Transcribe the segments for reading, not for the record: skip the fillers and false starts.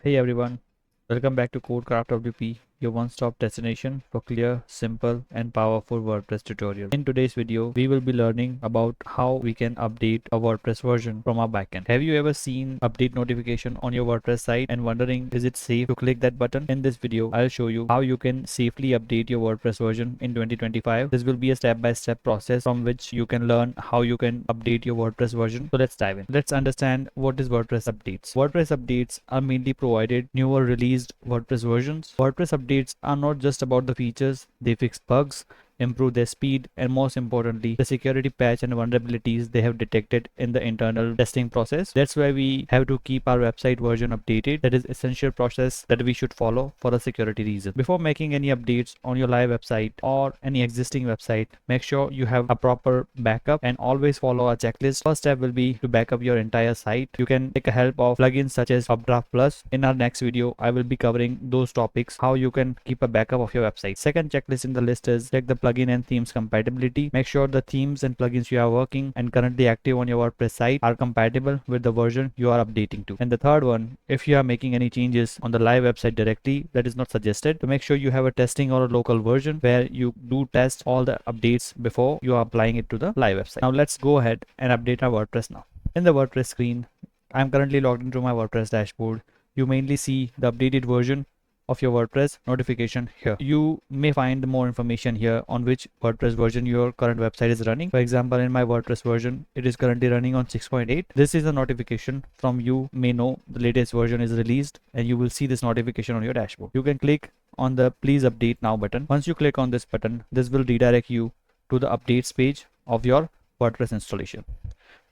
Hey everyone, welcome back to CodeCraft WP, your one-stop destination for clear, simple, and powerful WordPress tutorials. In today's video, we will be learning about how we can update a WordPress version from our backend. Have you ever seen update notification on your WordPress site and wondering is it safe to click that button? In this video, I'll show you how you can safely update your WordPress version in 2025. This will be a step-by-step process from which you can learn how you can update your WordPress version. So let's dive in. Let's understand what is WordPress updates. WordPress updates are mainly provided newer released WordPress versions. WordPress updates are not just about the features, they fix bugs, improve their speed, and most importantly, the security patch and vulnerabilities they have detected in the internal testing process. That's why we have to keep our website version updated. That is essential process that we should follow for a security reason. Before making any updates on your live website or any existing website, make sure you have a proper backup and always follow a checklist. First step will be to back up your entire site. You can take a help of plugins such as Updraft Plus. In our next video, I will be covering those topics, how you can keep a backup of your website. Second checklist in the list is check the plugin and themes compatibility. Make sure the themes and plugins you are working and currently active on your WordPress site are compatible with the version you are updating to. And the third one, if you are making any changes on the live website directly, that is not suggested. To make sure you have a testing or a local version where you do test all the updates before you are applying it to the live website. Now let's go ahead and update our WordPress now. In the WordPress screen, I'm currently logged into my WordPress dashboard. You mainly see the updated version of your WordPress notification here. You may find more information here on which WordPress version your current website is running. For example, in my WordPress version, it is currently running on 6.8. This is a notification from you may know the latest version is released, and you will see this notification on your dashboard. You can click on the please update now button. Once you click on this button, this will redirect you to the updates page of your WordPress installation.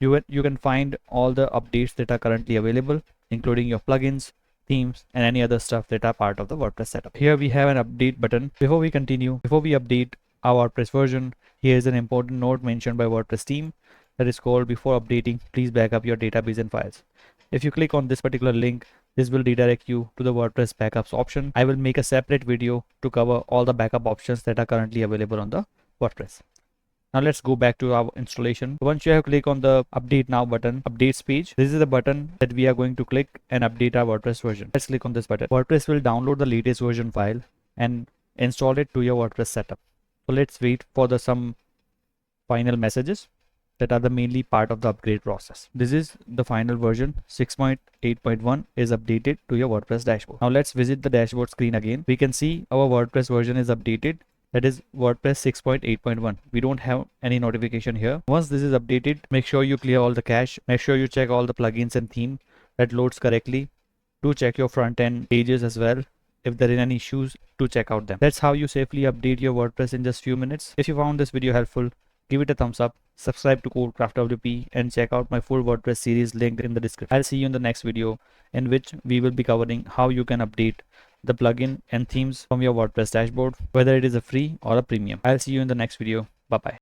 You can find all the updates that are currently available, including your plugins, themes, and any other stuff that are part of the WordPress setup. Here we have an update button. Before we update our WordPress version, here is an important note mentioned by WordPress team that is called before updating, please back up your database and files. If you click on this particular link, this will redirect you to the WordPress backups option. I will make a separate video to cover all the backup options that are currently available on the WordPress. Now let's go back to our installation. Once you have clicked on the update now button, updates page, this is the button that we are going to click and update our WordPress version. Let's click on this button. WordPress will download the latest version file and install it to your WordPress setup. So let's wait for some final messages that are the mainly part of the upgrade process. This is the final version 6.8.1 is updated to your WordPress dashboard. Now let's visit the dashboard screen again. We can see our WordPress version is updated. That is WordPress 6.8.1. We don't have any notification here. Once this is updated, make sure you clear all the cache. Make sure you check all the plugins and theme that loads correctly. Do check your front end pages as well. If there are any issues, to check out them. That's how you safely update your WordPress in just few minutes. If you found this video helpful, give it a thumbs up, subscribe to CodeCraft WP, and check out my full WordPress series linked in the description. I'll see you in the next video, in which we will be covering how you can update the plugin and themes from your WordPress dashboard, whether it is a free or a premium. I'll see you in the next video. Bye bye.